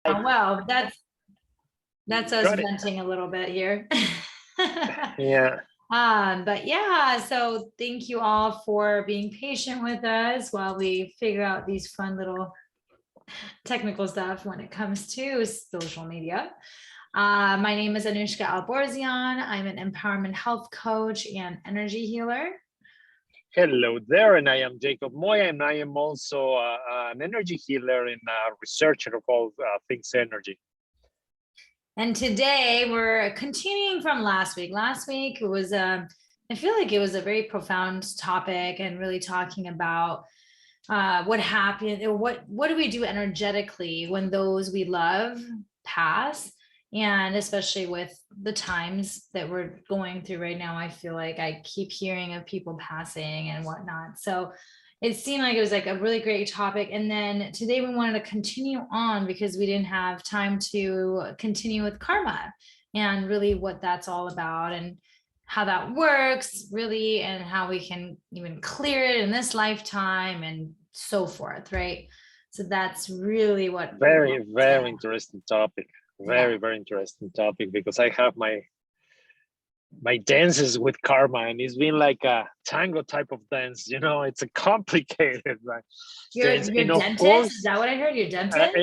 Oh, well, that's us Got it. venting a little bit here. Yeah. But yeah, so thank you all for being patient with us while we figure out these fun little technical stuff when it comes to social media. My name is Anuschka Alborzian. I'm an empowerment health coach and energy healer. Hello there, and I am Jacob Moya, and I am also an energy healer and a researcher of all things energy. And today we're continuing from last week. Last week it was, I feel like it was a very profound topic and really talking about what happened, or what do we do energetically when those we love pass. And especially with the times that we're going through right now, I feel like I keep hearing of people passing and whatnot. So it seemed like it was like a really great topic. And then today we wanted to continue on because we didn't have time to continue with karma and really what that's all about and how that works really, and how we can even clear it in this lifetime and so forth, right? So that's really what very interesting topic. Very interesting topic, because I have my dances with karma, and it's been like a tango type of dance. It's a complicated dance. Your dentist? Is that what I heard? Your dentist?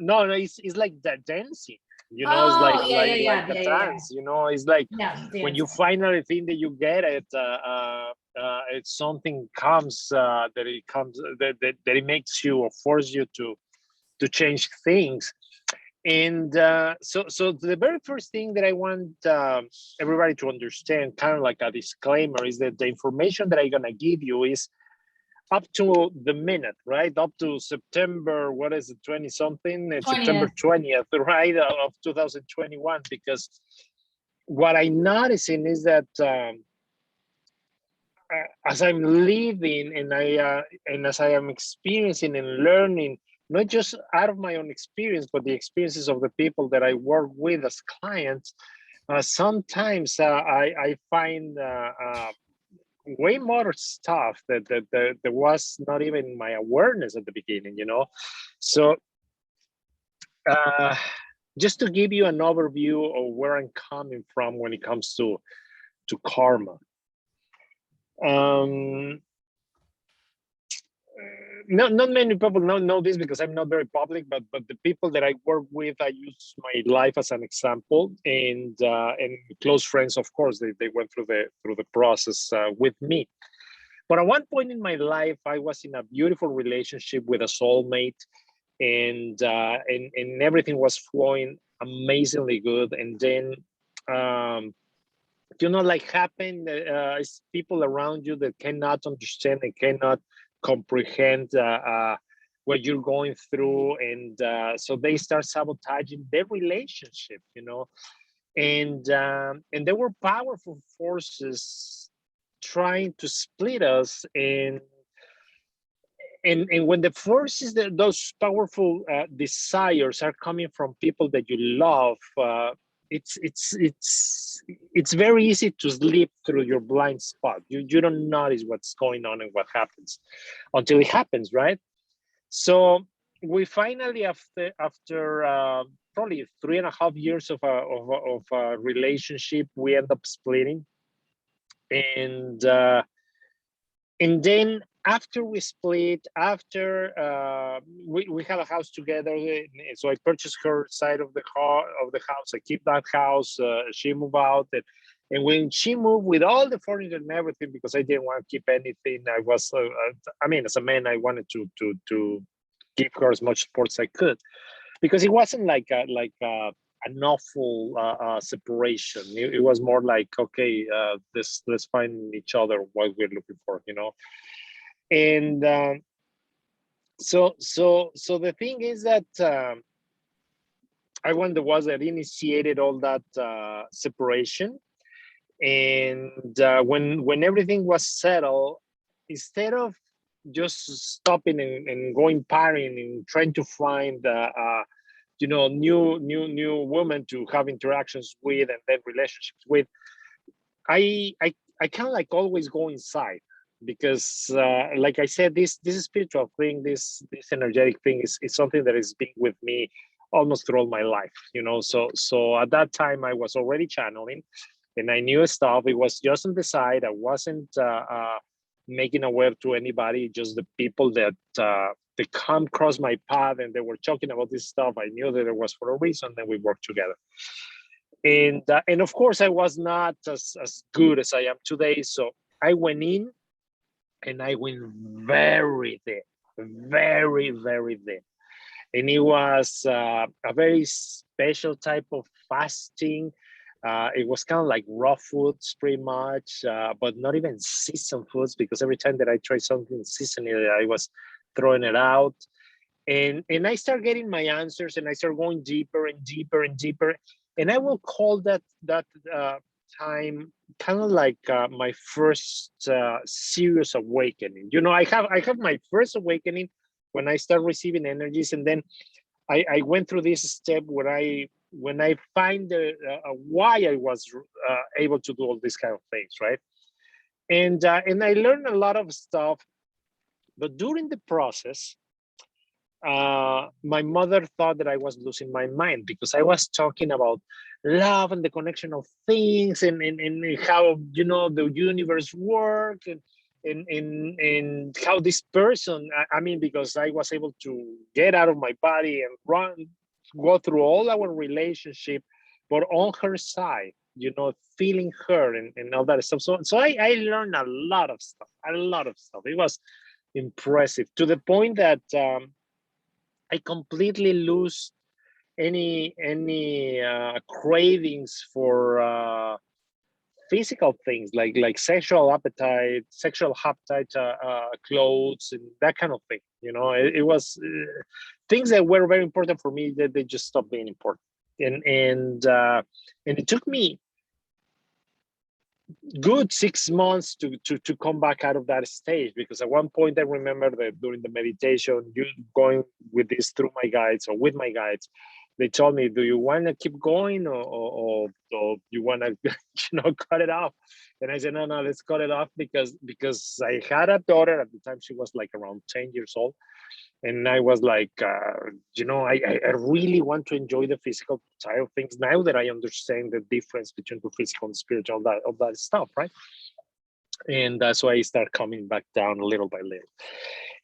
No, it's like that dancing. It's like a dance. It's like when you finally think that you get it, it's something comes that it makes you or force you to change things. And so the very first thing that I want everybody to understand, kind of like a disclaimer, is that the information that I'm gonna give you is up to the minute, right? Up to September, what is it, 20 something? September 20th, right, of 2021. Because what I'm noticing is that as I'm living and as I am experiencing and learning, not just out of my own experience, but the experiences of the people that I work with as clients, sometimes I find way more stuff that was not even my awareness at the beginning, So just to give you an overview of where I'm coming from when it comes to karma. Not many people know this because I'm not very public, but the people that I work with, I use my life as an example, and close friends, of course, they went through the process with me. But at one point in my life, I was in a beautiful relationship with a soulmate, and everything was flowing amazingly good. And then like happened, people around you that cannot understand and cannot comprehend what you're going through, and so they start sabotaging their relationship, and there were powerful forces trying to split us. And when the forces, those powerful desires are coming from people that you love, it's very easy to slip through your blind spot. You don't notice what's going on and what happens until it happens, right? So we finally, after probably 3.5 years of a relationship, we end up splitting. And then after we split, we had a house together, so I purchased her side of the house. I keep that house. She moved out, and when she moved with all the furniture and everything, because I didn't want to keep anything, I was, as a man, I wanted to give her as much support as I could, because it wasn't like an awful separation. It was more like, okay, let's find each other what we're looking for, And so the thing is that I wonder was that initiated all that separation. And when everything was settled, instead of just stopping and going partying and trying to find new women to have interactions with and then relationships with, I kind of like always go inside, because like I said, this spiritual thing, this energetic thing is something that has been with me almost throughout my life, you know. So at that time I was already channeling, and I knew stuff. It was just on the side. I wasn't making aware to anybody, just the people that they come across my path and they were talking about this stuff. I knew that it was for a reason, and we worked together. And of course, I was not as good as I am today. So I went in, and I went very thin, very, very thin. And it was a very special type of fasting. It was kind of like raw foods, pretty much, but not even seasoned foods, because every time that I tried something seasoned, I was throwing it out. And I start getting my answers, and I start going deeper and deeper and deeper. And I will call that time kind of like my first serious awakening. You know, I have my first awakening when I start receiving energies, and then I went through this step where when I find why I was able to do all these kind of things, right? And I learned a lot of stuff, but during the process, my mother thought that I was losing my mind, because I was talking about love and the connection of things, and how, you know, the universe works, and how this person, I mean, because I was able to get out of my body and go through all our relationship, but on her side, you know, feeling her and all that stuff. So I learned a lot of stuff, a lot of stuff. It was impressive, to the point that I completely lose any cravings for physical things, like sexual appetite, clothes, and that kind of thing. You know, it was things that were very important for me, that they just stopped being important. And it took me good 6 months to come back out of that stage, because at one point I remember that during the meditation, you going with this through my guides, or with my guides, they told me, do you want to keep going, or you want to you know, cut it off? And I said, no, let's cut it off, because I had a daughter at the time. She was like around 10 years old, and I was like, you know, I really want to enjoy the physical side of things now that I understand the difference between the physical and spiritual, all that stuff, right? And that's why I start coming back down little by little.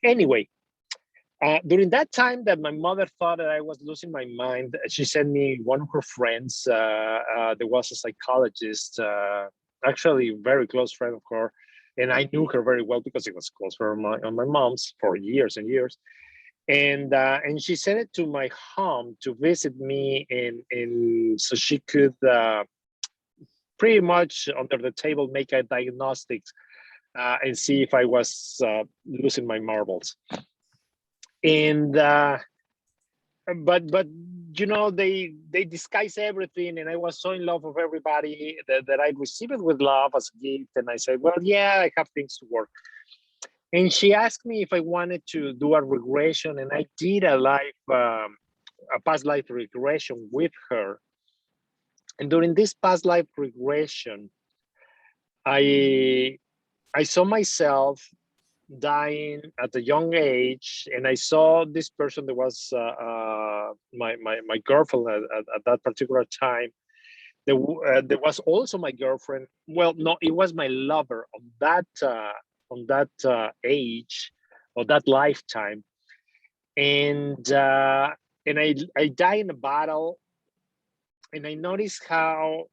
Anyway, during that time that my mother thought that I was losing my mind, she sent me one of her friends. There was a psychologist, actually a very close friend of her, and I knew her very well because it was close for my mom's for years and years. And she sent it to my home to visit me, and so she could pretty much under the table make a diagnostics and see if I was losing my marbles. And but you know, they disguise everything, and I was so in love with everybody that I received it with love as a gift. And I said, well, yeah, I have things to work. And she asked me if I wanted to do a regression, and I did a past life regression with her. And during this past life regression, I saw myself dying at a young age, and I saw this person that was my girlfriend at that particular time. There was also my girlfriend. Well, no, it was my lover on that age, or that lifetime. And I died in a battle, and I noticed how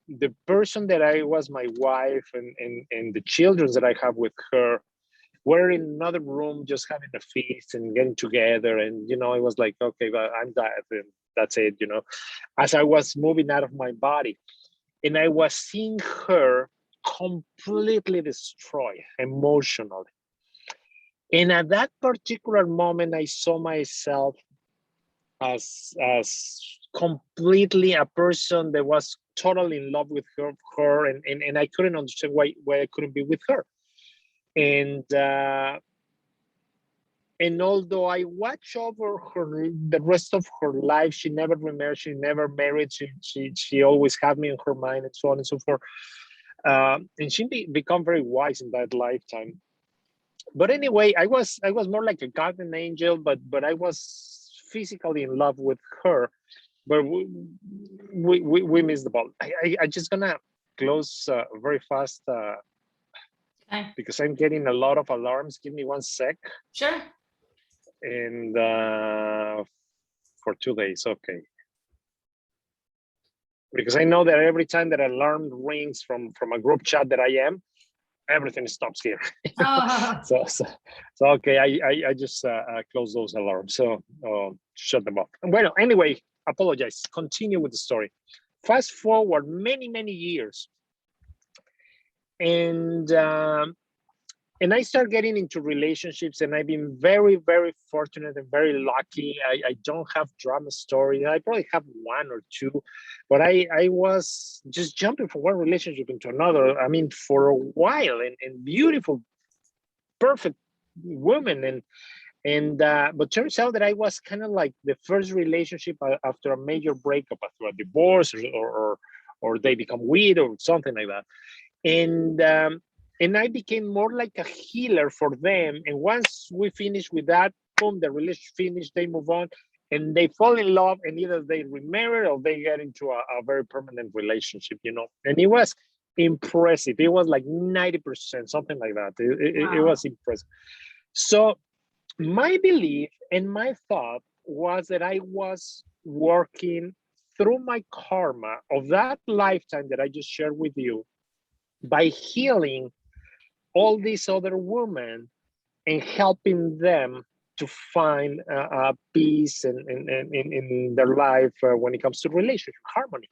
the person that I was my wife, and the children that I have with her, we're in another room just having a feast and getting together. And, you know, it was like, okay, well, I'm dead, and that's it, you know, as I was moving out of my body. And I was seeing her completely destroyed emotionally. And at that particular moment, I saw myself as completely a person that was totally in love with her, and I couldn't understand why I couldn't be with her. And although I watch over her the rest of her life, she never remarried, she never married, she always had me in her mind, and so on and so forth. And she become very wise in that lifetime. But anyway, I was more like a guardian angel, but I was physically in love with her, but we missed the ball. I just gonna close very fast Okay. because I'm getting a lot of alarms. Give me 1 sec. Sure. And for 2 days, okay. Because I know that every time that alarm rings from a group chat that I am, everything stops here. Oh. so okay, I just close those alarms, so shut them off. Well, anyway, apologize. Continue with the story. Fast forward many years, and I start getting into relationships, and I've been very fortunate and very lucky. I don't have drama stories. I probably have 1 or 2, but I was just jumping from one relationship into another. I mean, for a while, and beautiful, perfect woman, but turns out that I was kind of like the first relationship after a major breakup, after a divorce, or they become weird or something like that, and I became more like a healer for them. And once we finish with that, boom, the relationship finished, they move on, and they fall in love, and either they remarry or they get into a very permanent relationship, And it was impressive. It was like 90%, something like that. It was impressive. So my belief and my thought was that I was working through my karma of that lifetime that I just shared with you by healing all these other women and helping them to find peace in their life when it comes to relationship harmony.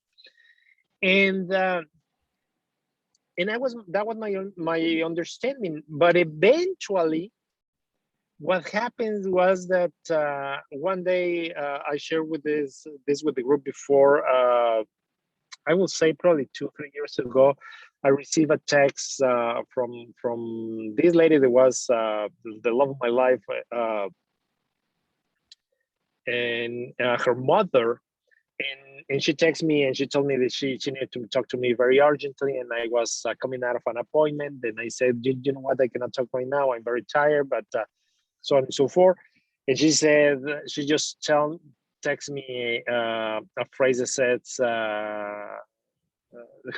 And that was my understanding. But eventually, what happened was that one day I shared with this with the group before. I will say probably 2-3 years ago, I received a text from this lady that was the love of my life, and her mother, and she texted me and she told me that she needed to talk to me very urgently, and I was coming out of an appointment, and I said, you know what, I cannot talk right now, I'm very tired, but so on and so forth. And she said, she just text me a phrase that says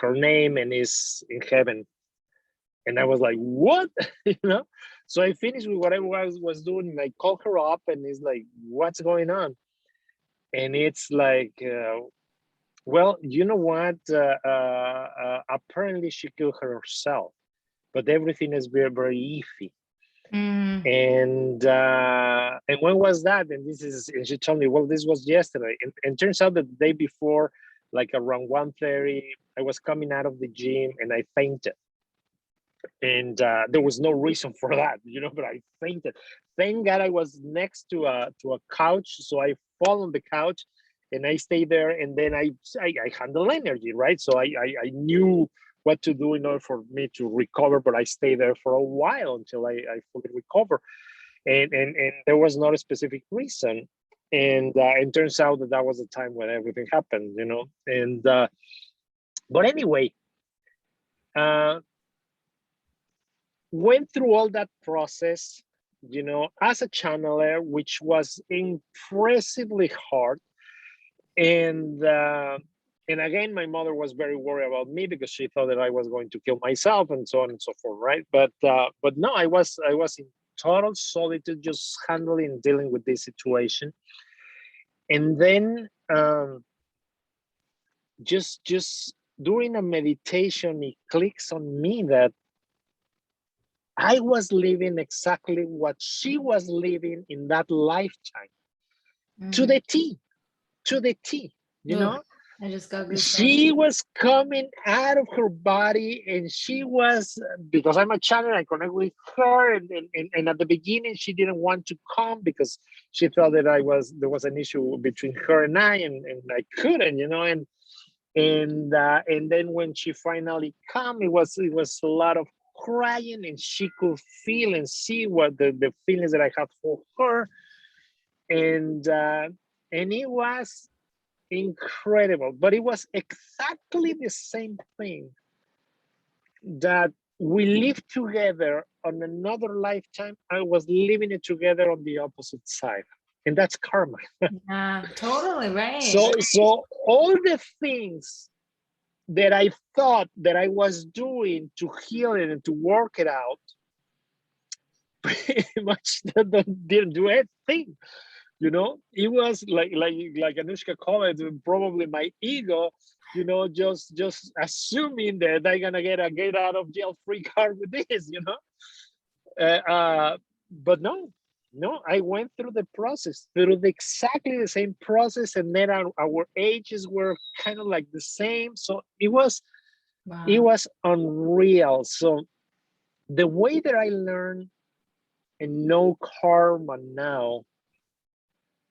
her name and is in heaven. And I was like, what? So I finished with what I was doing, and I called her up, and it's like, what's going on? And it's like, well, you know what? Apparently she killed herself, but everything is very iffy. And when was that? And she told me, well, this was yesterday. And turns out that the day before, like around 1:30, I was coming out of the gym and I fainted. And there was no reason for that, but I fainted. Thank God I was next to a couch, so I fall on the couch and I stay there, and then I handle energy, right? So I knew what to do in order for me to recover, but I stayed there for a while until I fully recover. And there was not a specific reason. And it turns out that was the time when everything happened, And but anyway, went through all that process, as a channeler, which was impressively hard. And again, my mother was very worried about me because she thought that I was going to kill myself and so on and so forth, right? But no, I was in total solitude, just dealing with this situation. And then just during a meditation, it clicks on me that I was living exactly what she was living in that lifetime, to the T, I just got goosebumps. She was coming out of her body, and she was, because I'm a channel, I connect with her, and at the beginning she didn't want to come because she felt that there was an issue between her and I I couldn't, and then when she finally came, it was a lot of crying, and she could feel and see what the feelings that I had for her, and it was incredible. But it was exactly the same thing that we lived together on another lifetime. I was living it together on the opposite side. and that's karma. Yeah, totally right. So all the things that I thought that I was doing to heal it and to work it out, pretty much didn't do anything. You know, it was like Anuschka commented, probably my ego, you know, just assuming that I'm gonna get a get out of jail free card with this, you know. But no, I went through the process, through exactly the same process, and then our ages were kind of like the same. So it was Wow. unreal. So the way that I learn and know karma now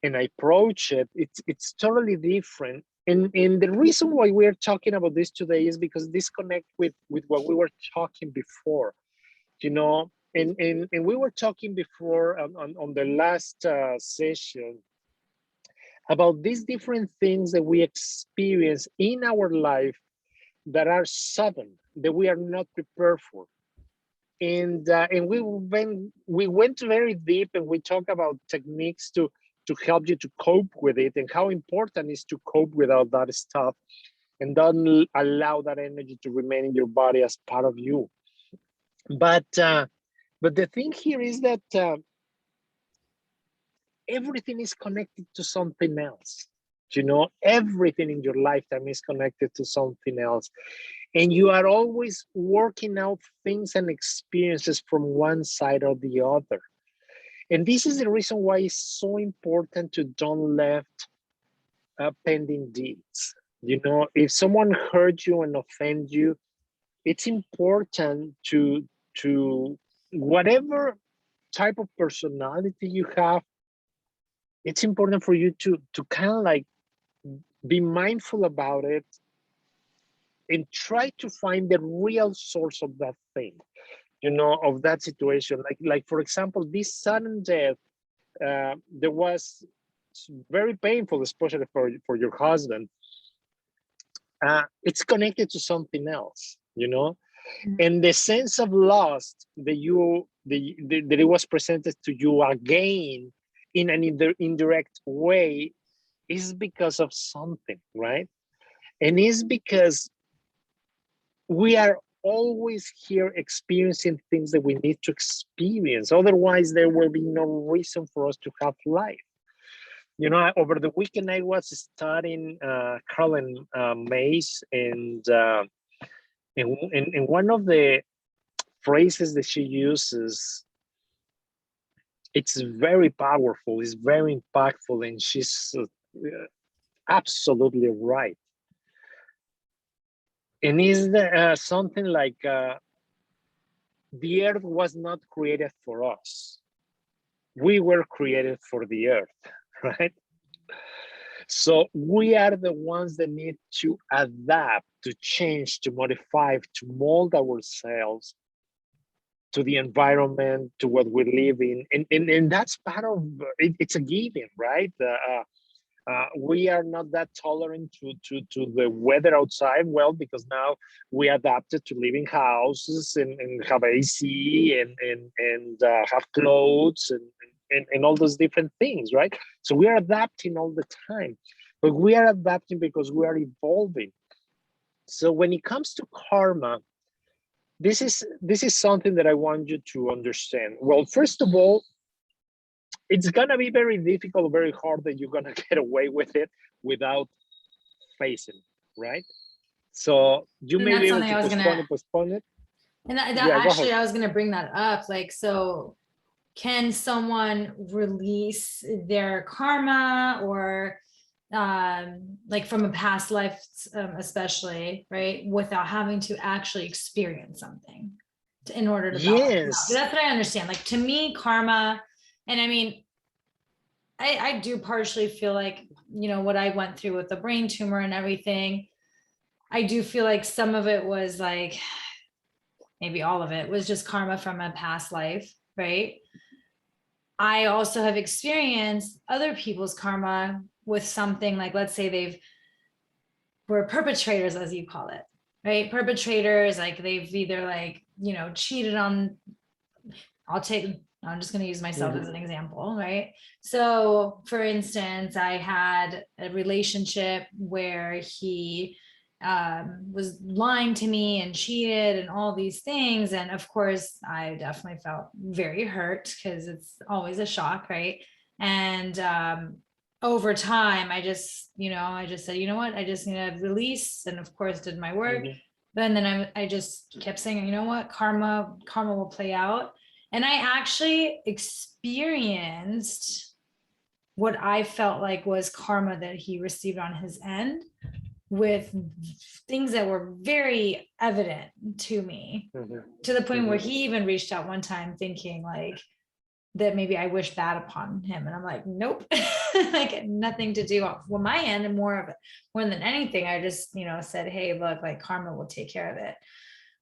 and I approach it, it's totally different. And the reason why we're talking about this today is because this connect with what we were talking before, you know. And we were talking before on the last session about these different things that we experience in our life that are sudden, that we are not prepared for. And we went very deep, and we talked about techniques to help you to cope with it, and how important it is to cope with all that stuff and don't allow that energy to remain in your body as part of you. But the thing here is that everything is connected to something else. You know, everything in your lifetime is connected to something else. And you are always working out things and experiences from one side or the other. And this is the reason why it's so important to don't left pending deeds. You know, if someone hurt you and offend you, it's important to whatever type of personality you have, it's important for you to kind of like be mindful about it and try to find the real source of that thing, you know, of that situation. Like for example, this sudden death, there was very painful, especially for your husband. It's connected to something else, you know. And the sense of loss that that it was presented to you again in an indirect way is because of something, right? And it's because we are always here experiencing things that we need to experience. Otherwise, there will be no reason for us to have life. You know, over the weekend, I was studying Carolyn Mays, and one of the phrases that she uses, it's very powerful, it's very impactful, and she's absolutely right. And is something like the earth was not created for us. We were created for the earth, right? So we are the ones that need to adapt, to change, to modify, to mold ourselves to the environment, to what we live in. And that's part of it, it's a given, right? We are not that tolerant to the weather outside. Well, because now we adapted to live in houses and have AC and have clothes and all those different things, right? So we are adapting all the time, but we are adapting because we are evolving. So when it comes to karma, this is something that I want you to understand. Well, first of all, it's gonna be very difficult, very hard that you're gonna get away with it without facing it, right? So you And may be that's able something to I was gonna, postpone it. and that Yeah, go ahead. actually I was gonna bring that up. Like, so can someone release their karma or like from a past life, especially, right, without having to actually experience something in order to balance it out? Yes. That's what I understand. Like, to me, karma, and I mean, I do partially feel like, you know, what I went through with the brain tumor and everything, I do feel like some of it was like, maybe all of it was just karma from a past life, right? I also have experienced other people's karma with something like, let's say were perpetrators, as you call it, right? Perpetrators, like they've either, like, you know, cheated on, I'll take I'm just going to use myself as an example, right? So, for instance, I had a relationship where he was lying to me and cheated and all these things. And of course, I definitely felt very hurt because it's always a shock, right? And over time, I just said, you know what, I just need to release, and of course, did my work. And then I just kept saying, you know what, karma will play out. And I actually experienced what I felt like was karma that he received on his end, with things that were very evident to me, to the point where he even reached out one time thinking like that maybe I wish bad upon him. And I'm like, nope, like nothing to do with my end. And more than anything, I just, said, hey, look, like karma will take care of it.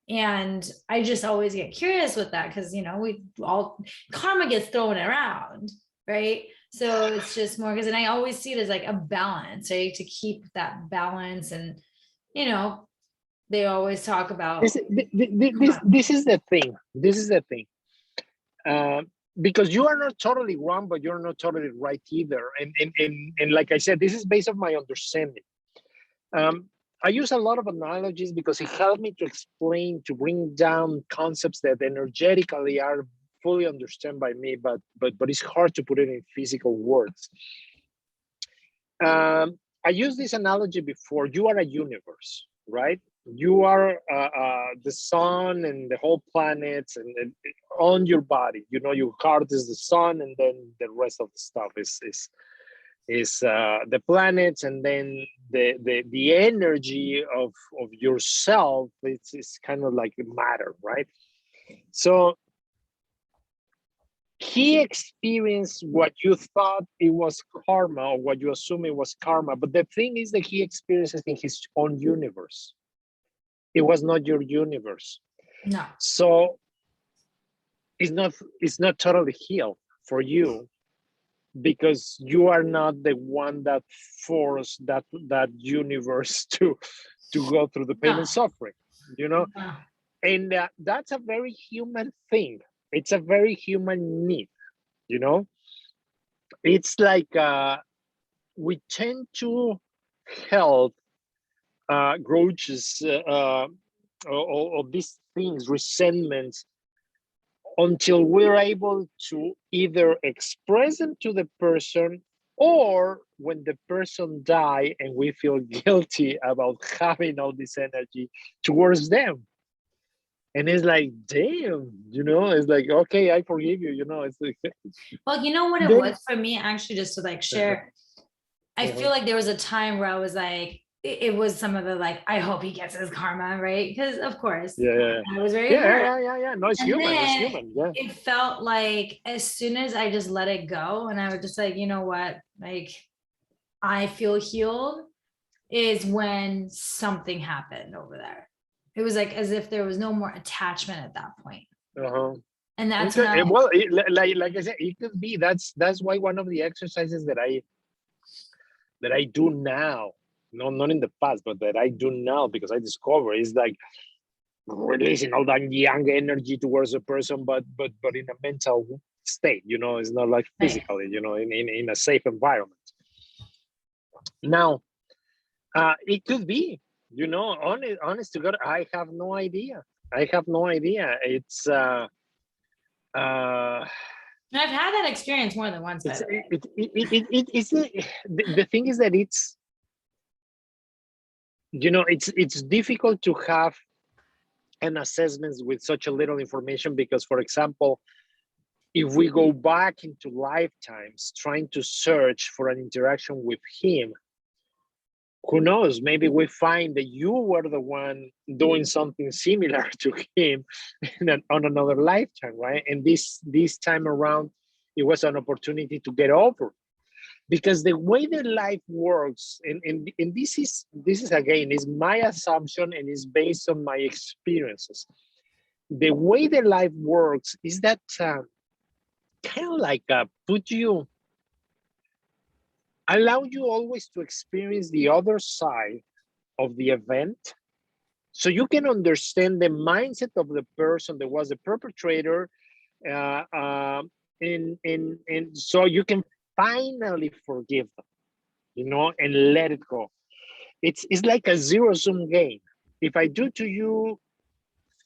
And I just always get curious with that because, we all, karma gets thrown around, right? So it's just more because, and I always see it as like a balance, right? To keep that balance. And, they always talk about this is the thing. This is the thing. Because you are not totally wrong, but you're not totally right either. And like I said, this is based on my understanding. I use a lot of analogies because it helped me to explain, to bring down concepts that energetically are fully understood by me, but it's hard to put it in physical words. I used this analogy before. You are a universe, right? You are the sun and the whole planets and on your body. Your heart is the sun, and then the rest of the stuff is the planets, and then the energy of yourself. It's kind of like matter, right? So he experienced what you thought it was karma, or what you assume it was karma. But the thing is that he experienced it in his own universe. It was not your universe. no. So it's not totally healed for you, because you are not the one that forced that universe to go through the pain and suffering, and that's a very human thing. It's a very human need. It's like we tend to help grudges or these things, resentments, until we're able to either express them to the person, or when the person die and we feel guilty about having all this energy towards them. And it's like, damn, it's like, okay, I forgive you, it's like, well, you know what it was for me, actually, just to like share. I feel like there was a time where I was like, it was some of the like, I hope he gets his karma, right? Because of course, I was very hurt. Yeah. No, it's human. It's human. Yeah. It felt like as soon as I just let it go, and I was just like, you know what, like I feel healed, is when something happened over there. It was like as if there was no more attachment at that point. And that's okay. Like I said, it could be. That's why one of the exercises that I do now, not in the past, but that I do now, because I discover, is like releasing all that young energy towards a person, but in a mental state. It's not like physically. In a safe environment. Now, it could be. Honest to God, I have no idea. It's I've had that experience more than once. The thing is that it's difficult to have an assessment with such a little information, because, for example, if we go back into lifetimes trying to search for an interaction with him, who knows, maybe we find that you were the one doing something similar to him on another lifetime, right? And this time around, it was an opportunity to get over. Because the way that life works, and this is again, is my assumption and is based on my experiences. The way that life works is that kind of like allow you always to experience the other side of the event, so you can understand the mindset of the person that was the perpetrator, uh, uh, and so you can finally forgive them, you know, and let it go. It's like a zero-sum game. If I do to you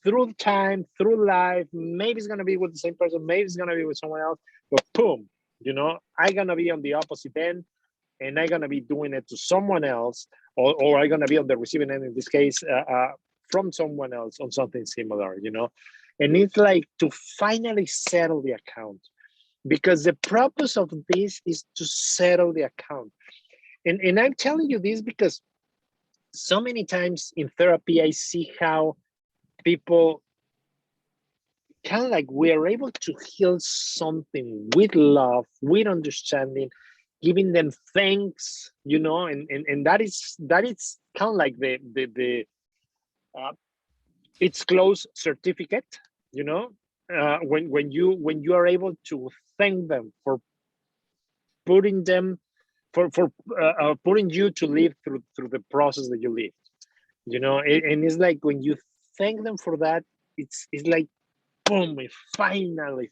through time, through life, maybe it's gonna be with the same person, maybe it's gonna be with someone else, but boom, you know, I'm gonna be on the opposite end, and I'm gonna be doing it to someone else, or I'm gonna be on the receiving end in this case, from someone else on something similar, you know. And it's like to finally settle the account, because the purpose of this is to settle the account. And I'm telling you this because so many times in therapy, I see how people kind of like we are able to heal something with love, with understanding, giving them thanks, you know, and that is kind of like the uh, it's close certificate, you know, when you are able to thank them for putting them for putting you to live through the process that you lived, you know. And it's like when you thank them for that, it's like boom, it finally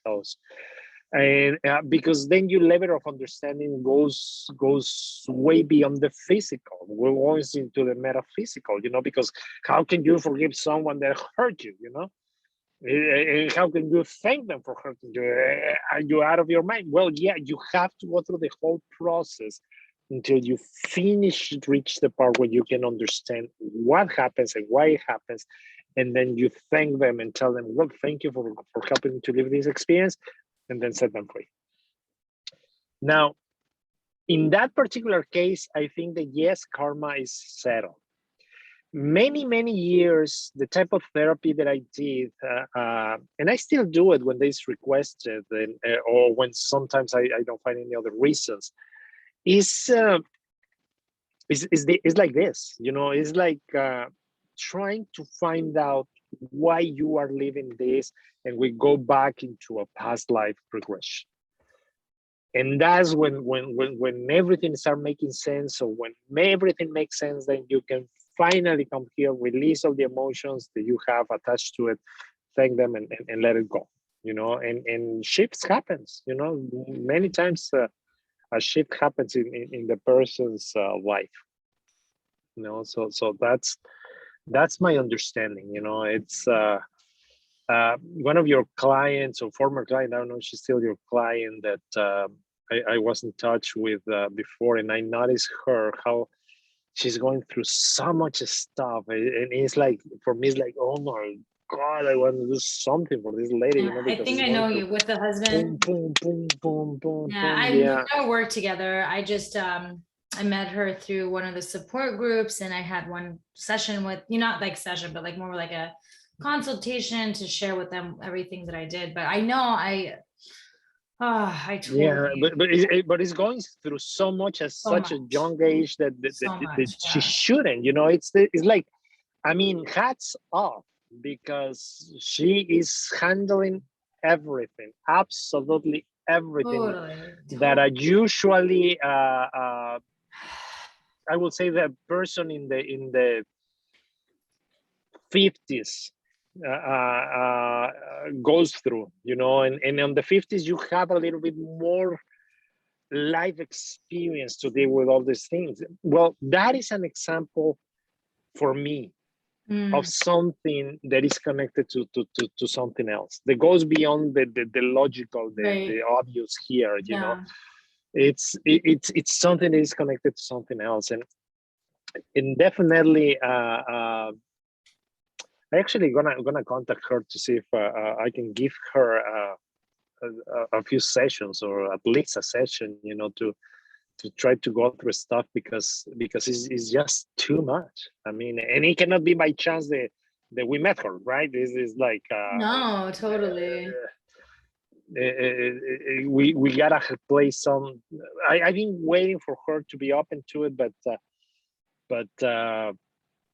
close. And because then your level of understanding goes way beyond the physical, we're always into the metaphysical, you know, because how can you forgive someone that hurt you, you know? And how can you thank them for hurting you? Are you out of your mind? Well, yeah, you have to go through the whole process until you reach the part where you can understand what happens and why it happens. And then you thank them and tell them, well, thank you for helping me to live this experience, and then set them free. Now, in that particular case, I think that yes, karma is settled. Many years, the type of therapy that I did, and I still do it when it's requested, and, or when sometimes I don't find any other reasons, is like this, you know. It's like trying to find out why you are living this, and we go back into a past life regression. And that's when everything start making sense. So when everything makes sense, then you can finally come here, release all the emotions that you have attached to it, thank them, and let it go, you know. And shifts happens, you know. Many times a shift happens in the person's life, you know. So that's my understanding, you know. It's one of your clients or former client, I don't know if she's still your client, that I was in touch with before, and I noticed her how she's going through so much stuff, and it's like, for me, it's like, oh my God, I want to do something for this lady, you know, I because think it's I going know through you with the husband. boom, Yeah, we've yeah, never worked together. I just I met her through one of the support groups, and I had one session with you, not like session, but like more like a consultation to share with them everything that I did. But I know I yeah, totally but it's going through so much at so such a much, young age so that much. she Yeah. shouldn't, you know. It's like, I mean, hats off, because she is handling everything, absolutely everything Totally, that totally. are usually, I will say, the person in the 50s goes through, you know. And on the 50s, you have a little bit more life experience to deal with all these things. Well, that is an example for me of Mm, something that is connected to something else that goes beyond the logical, right. the obvious here, you know. Yeah. It's something that is connected to something else. And definitely I actually gonna contact her to see if I can give her a few sessions, or at least a session, you know, to try to go through stuff, because it's just too much. I mean, and it cannot be by chance that we met her, right? This is like No, totally. we gotta play some. I've been waiting for her to be open to it, but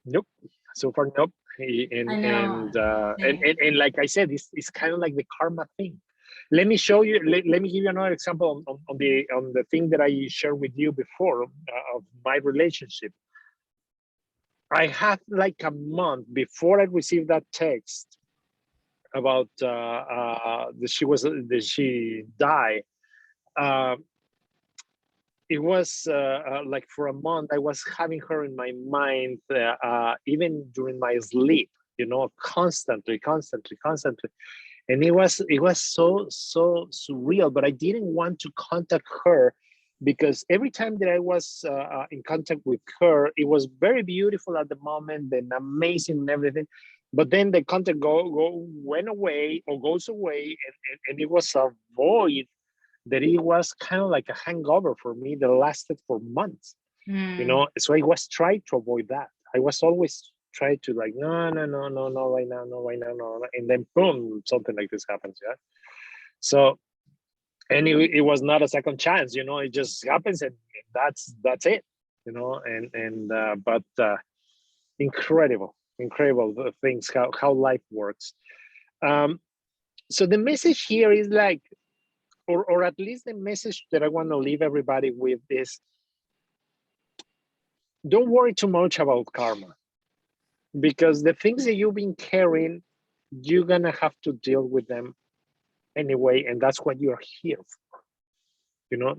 nope. So far, nope. I And know. and uh, and, and and like I said, it's kind of like the karma thing. Let me show you. Let me give you another example on the thing that I shared with you before, of my relationship. I had like a month before I received that text. about that she died. It was like for a month I was having her in my mind, even during my sleep, constantly, and it was so surreal. But I didn't want to contact her, because every time that I was in contact with her, it was very beautiful at the moment and amazing and everything. But then the contact went away or goes away, and it was a void that it was kind of like a hangover for me that lasted for months. So I was trying to avoid that. I was always trying to like, no, right now, no. And then boom, something like this happens. Yeah. So, and it was not a second chance, it just happens, and that's it, but incredible things, how life works. So the message here is like, or at least the message that I want to leave everybody with is, don't worry too much about karma, because the things that you've been carrying, you're gonna have to deal with them anyway, and that's what you're here for.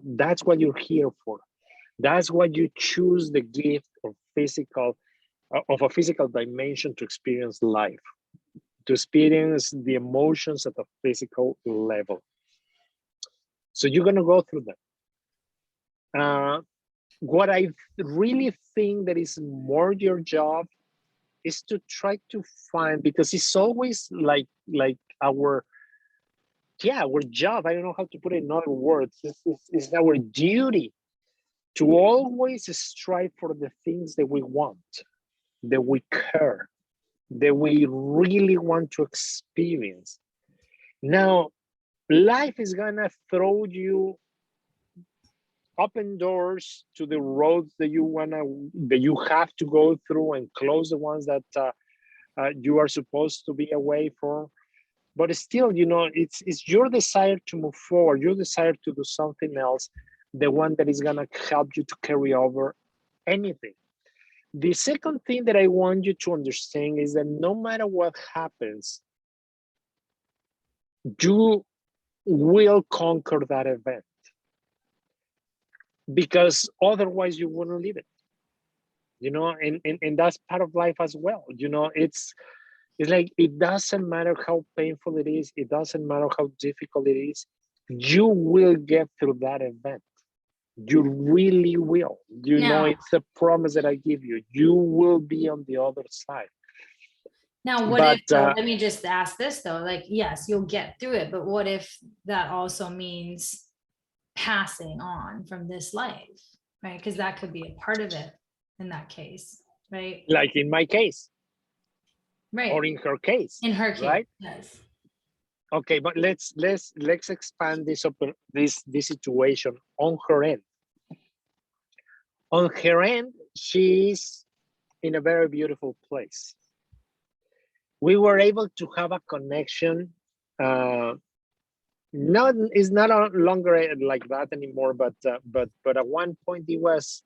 That's what you're here for. That's why you choose the gift of a physical dimension to experience life, to experience the emotions at a physical level. So you're gonna go through them. What I really think that is more your job is to try to find, because it's always like our job. I don't know how to put it in other words. It's our duty to always strive for the things that we want, that we care, that we really want to experience. Now, life is gonna throw you open doors to the roads that you have to go through, and close the ones that you are supposed to be away from. But still, it's your desire to move forward, your desire to do something else, the one that is gonna help you to carry over anything. The second thing that I want you to understand is that no matter what happens, you will conquer that event, because otherwise you wouldn't live it. And that's part of life as well. It's like, it doesn't matter how painful it is, it doesn't matter how difficult it is, you will get through that event. You really will. It's a promise that I give you. You will be on the other side. Now, what if, let me just ask this though, like, yes, you'll get through it, but what if that also means passing on from this life, right? Because that could be a part of it in that case, right? Like in my case, right? Or in her case, right? Yes. Okay, but let's expand this situation on her end. On her end, she's in a very beautiful place. We were able to have a connection. It's not longer like that anymore, but at one point it was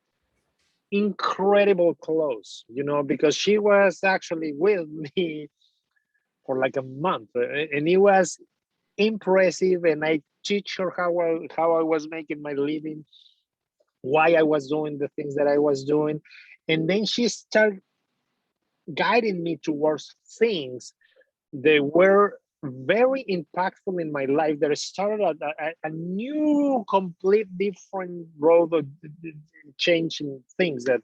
incredible close, because she was actually with me for like a month, and it was impressive. And I teach her how I was making my living, why I was doing the things that I was doing, and then she started guiding me towards things that were very impactful in my life, that started a new, complete different road of changing things that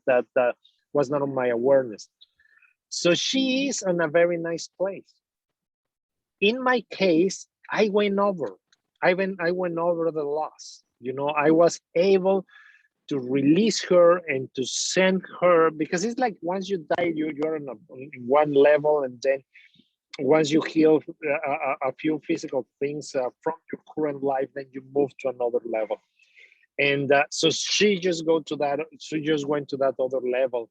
was not on my awareness. So she is in a very nice place. In my case, I went over the loss. I was able to release her and to send her, because it's like, once you die, you're on one level, and then once you heal a few physical things from your current life, then you move to another level. And so she just went to that other level,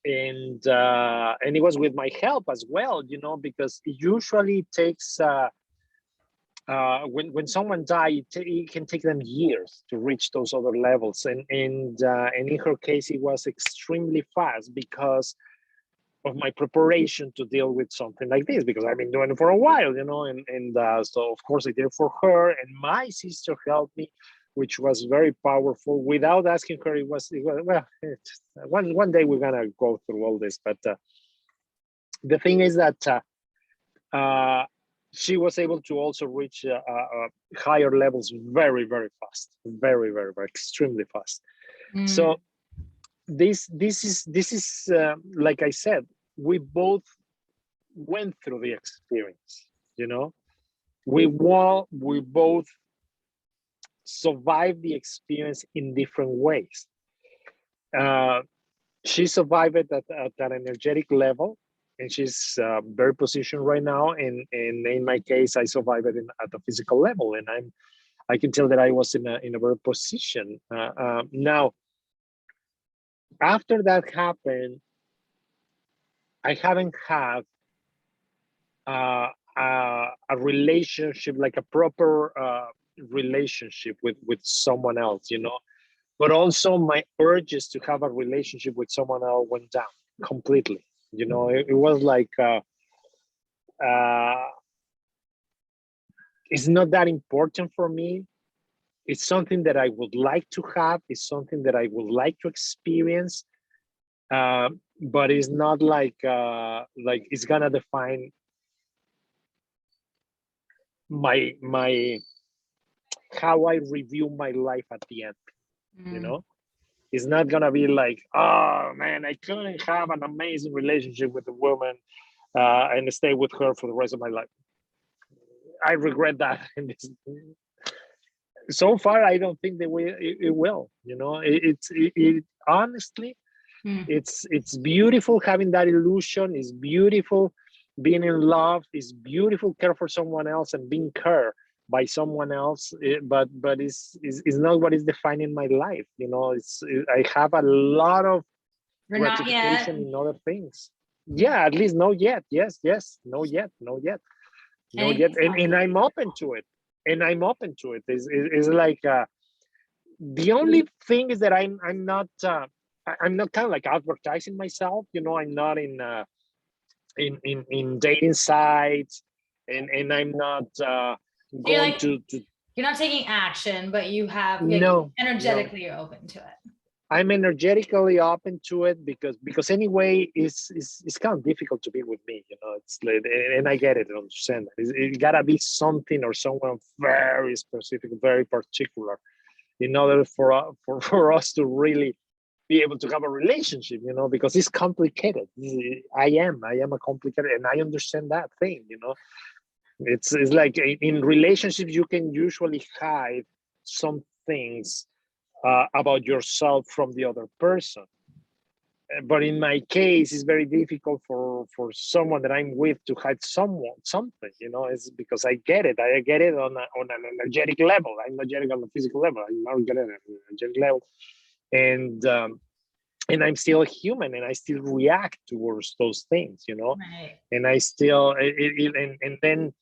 and it was with my help as well, because it usually takes when someone dies, it can take them years to reach those other levels, and in her case, it was extremely fast, because of my preparation to deal with something like this, because I've been doing it for a while, you know, and so of course I did it for her, and my sister helped me, which was very powerful. Without asking her, it was well, one day we're gonna go through all this, but the thing is that she was able to also reach higher levels very, very fast, very, very, very extremely fast. So this is like I said, we both went through the experience, you know. We both survived the experience in different ways. She survived it at an energetic level, and she's very positioned right now. And in my case, I survived it at a physical level, and I can tell that I was in a very position. Now, after that happened, I haven't had a relationship, like a proper relationship with someone else, you know. But also my urges to have a relationship with someone else went down completely. You know, it was like it's not that important for me. It's something that I would like to have. It's something that I would like to experience. But it's not like it's gonna define my how I review my life at the end. You know, it's not gonna be like, oh man, I couldn't have an amazing relationship with a woman and stay with her for the rest of my life. I regret that. So far, I don't think that it will. You know, it honestly, it's beautiful having that illusion. It's beautiful being in love. It's beautiful care for someone else and being cared by someone else. But it's not what is defining my life. You know, I have a lot of gratification in other things. Yeah, at least no yet. Yes, no yet. And I'm open to it. It's like the only thing is that I'm not kind of like advertising myself. You know, I'm not in dating sites, and I'm not going to. You're not taking action, but you have energetically you're open to it. I'm energetically open to it because anyway, it's kind of difficult to be with me, you know. It's like, and I get it, I understand that. It gotta be something or someone very specific, very particular, in order for us to really be able to have a relationship, you know, because it's complicated. I am a complicated, and I understand that thing, you know. It's like in relationships, you can usually hide some things about yourself from the other person. But in my case, it's very difficult for someone that I'm with to hide something, you know. It's because I get it on an energetic level. I'm not getting on a physical level. I'm not getting on an energetic level. And I'm still human, and I still react towards those things, you know. Right. And I still and then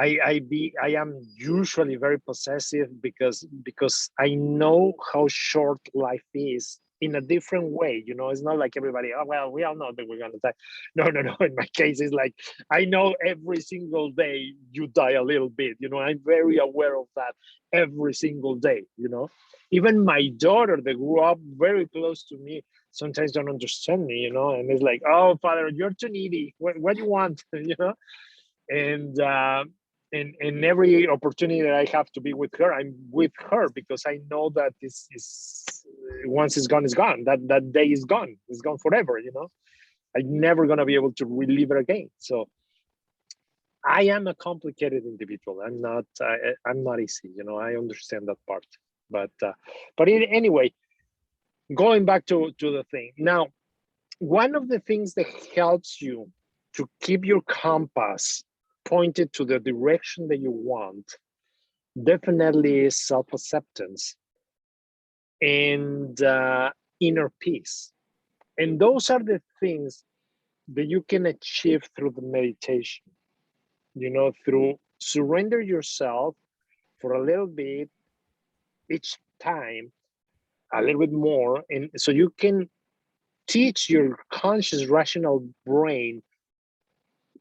I am usually very possessive because I know how short life is in a different way. You know, it's not like everybody, oh, well, we all know that we're going to die. No. In my case, it's like, I know every single day you die a little bit. You know, I'm very aware of that every single day, you know. Even my daughter that grew up very close to me sometimes don't understand me, you know, and it's like, oh, father, you're too needy. What do you want? You know? And every opportunity that I have to be with her, I'm with her because I know that this is once it's gone, it's gone. That day is gone. It's gone forever. You know, I'm never gonna be able to relive it again. So I am a complicated individual. I'm not easy. You know, I understand that part. But anyway, going back to the thing now, one of the things that helps you to keep your compass pointed to the direction that you want definitely is self-acceptance and inner peace. And those are the things that you can achieve through the meditation, you know, through surrender yourself for a little bit each time, a little bit more, and so you can teach your conscious rational brain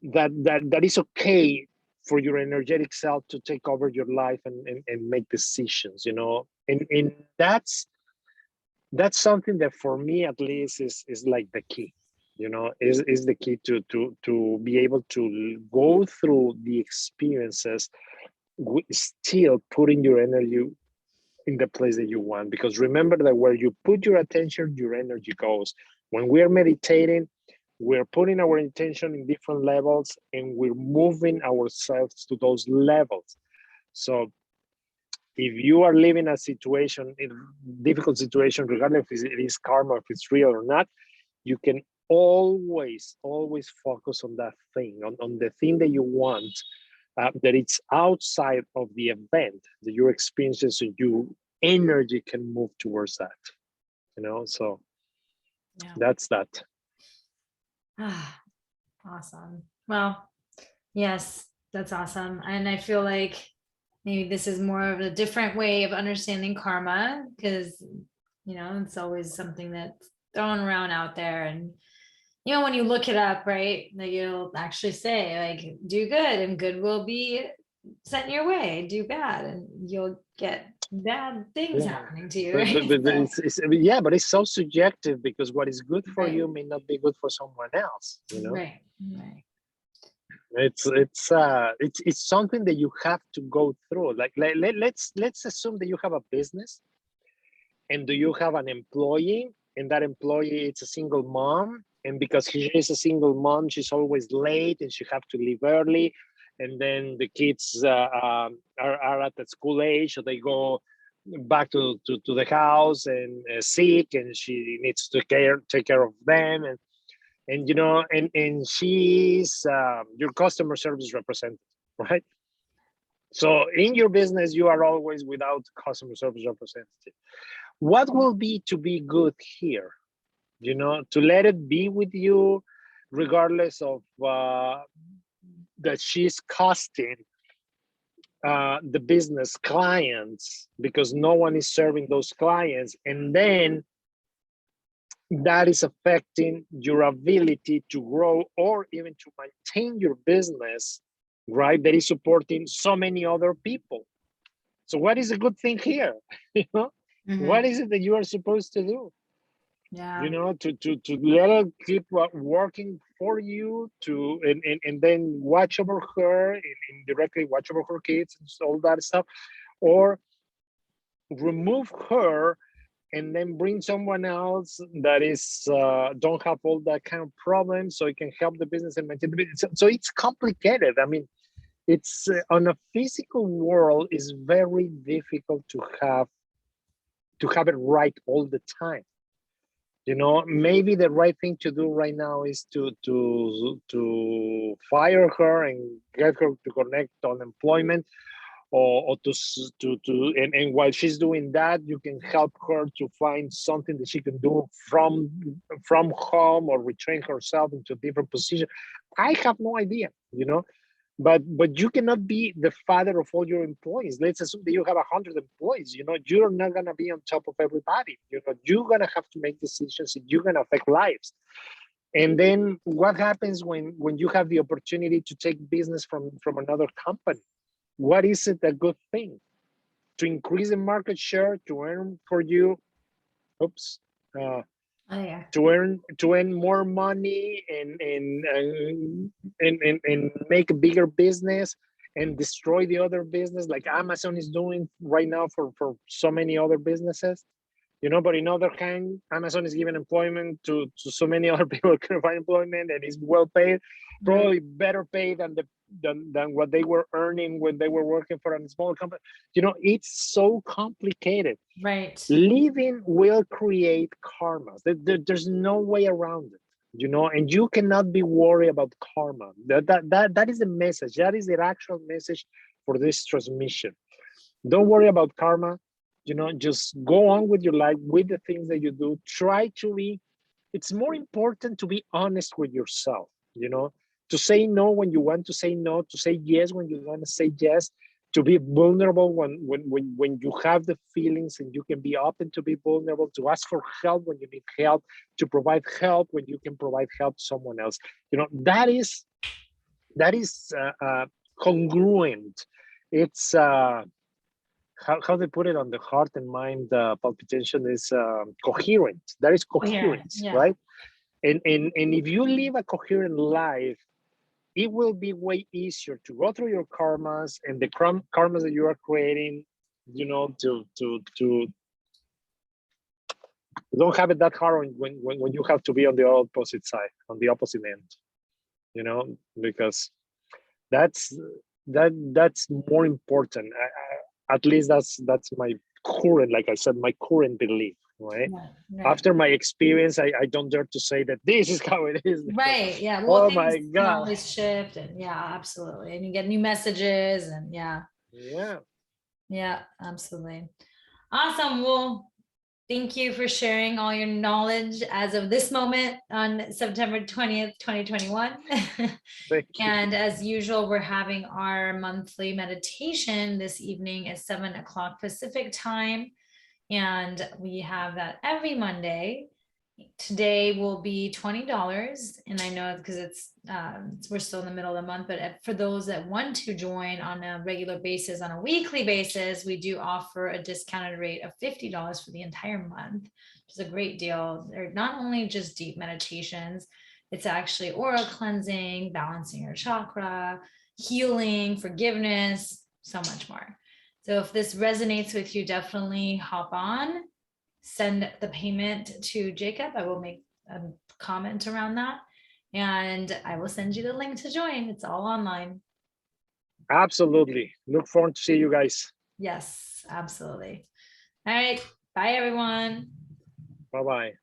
that is okay for your energetic self to take over your life and make decisions, you know. And that's something that for me at least is like the key, you know, is the key to be able to go through the experiences still putting your energy in the place that you want. Because remember that where you put your attention, your energy goes. When we are meditating, we're putting our intention in different levels and we're moving ourselves to those levels. So if you are living a situation, a difficult situation, regardless if it is karma, if it's real or not, you can always focus on that thing, on the thing that you want, that it's outside of the event that you're experiencing, so your energy can move towards that, you know. So Yeah. that's that. Awesome. Well, yes, that's awesome. And I feel like maybe this is more of a different way of understanding karma, because, you know, it's always something that's thrown around out there. And, you know, when you look it up, right, like it'll actually say, like, do good and good will be sent your way, do bad and you'll get bad things happening to you. Right? Yeah, but it's so subjective, because what is good for Right. you may not be good for someone else, you know. Right. It's something that you have to go through. Like let's assume that you have a business, and do you have an employee, and that employee is a single mom, and because she is a single mom, she's always late and she have to leave early, and then the kids are at the school age, so they go back to the house and sick, and she needs to take care of them, and you know, and she's your customer service representative, right? So in your business, you are always without customer service representative. What will be to be good here? You know, to let it be with you, regardless of that she's costing the business clients, because no one is serving those clients, and then that is affecting your ability to grow or even to maintain your business, right? That is supporting so many other people. So what is a good thing here? You know, what is it that you are supposed to do? Yeah. You know, to let her keep working for you, to and then watch over her and indirectly watch over her kids and all that stuff, or remove her and then bring someone else that is don't have all that kind of problems, so it can help the business and maintain the business. So it's complicated. I mean, it's on a physical world is very difficult to have it right all the time. You know, maybe the right thing to do right now is to fire her and get her to connect unemployment, or and while she's doing that, you can help her to find something that she can do from home, or retrain herself into a different position. I have no idea, you know, but you cannot be the father of all your employees. Let's assume that you have 100 employees. You know, you're not going to be on top of everybody. You know, you're going to have to make decisions, and you're going to affect lives. And then what happens when you have the opportunity to take business from another company? What is it a good thing? To increase the market share, to earn for you, oops, to earn more money, and make a bigger business and destroy the other business, like Amazon is doing right now for so many other businesses. You know, but in other hand, Amazon is giving employment to so many other people who can find employment, and is well paid, probably better paid than what they were earning when they were working for a small company. You know, it's so complicated. Right. Living will create karma. There's no way around it. You know, and you cannot be worried about karma. That is the message. That is the actual message for this transmission. Don't worry about karma. You know, just go on with your life, with the things that you do. Try to be, it's more important to be honest with yourself, you know, to say no when you want to say no, to say yes when you want to say yes, to be vulnerable when you have the feelings, and you can be open to be vulnerable, to ask for help when you need help, to provide help when you can provide help to someone else. That is congruent. It's how they put it on the heart and mind palpitation is coherent. That is coherence, Yeah. right? And if you live a coherent life, it will be way easier to go through your karmas and the karmas that you are creating, to don't have it that hard when you have to be on the opposite side, on the opposite end, because that's more important. At least that's my current, like I said, my current belief, right? After my experience, I don't dare to say that this is how it is. Right. Yeah. Well, oh my things God. always shift, and absolutely. And you get new messages, and Yeah, absolutely. Awesome. Well, thank you for sharing all your knowledge as of this moment on September 20th, 2021. And as usual, we're having our monthly meditation this evening at 7 o'clock Pacific time. And we have that every Monday. Today will be $20. And I know because we're still in the middle of the month, but for those that want to join on a regular basis, on a weekly basis, we do offer a discounted rate of $50 for the entire month, which is a great deal. They're not only just deep meditations, it's actually aura cleansing, balancing your chakra, healing, forgiveness, so much more. So if this resonates with you, definitely hop on, send the payment to Jacob. I will make a comment around that, and I will send you the link to join. It's all online. Absolutely. Look forward to see you guys. Yes, absolutely. All right. Bye, everyone. Bye-bye.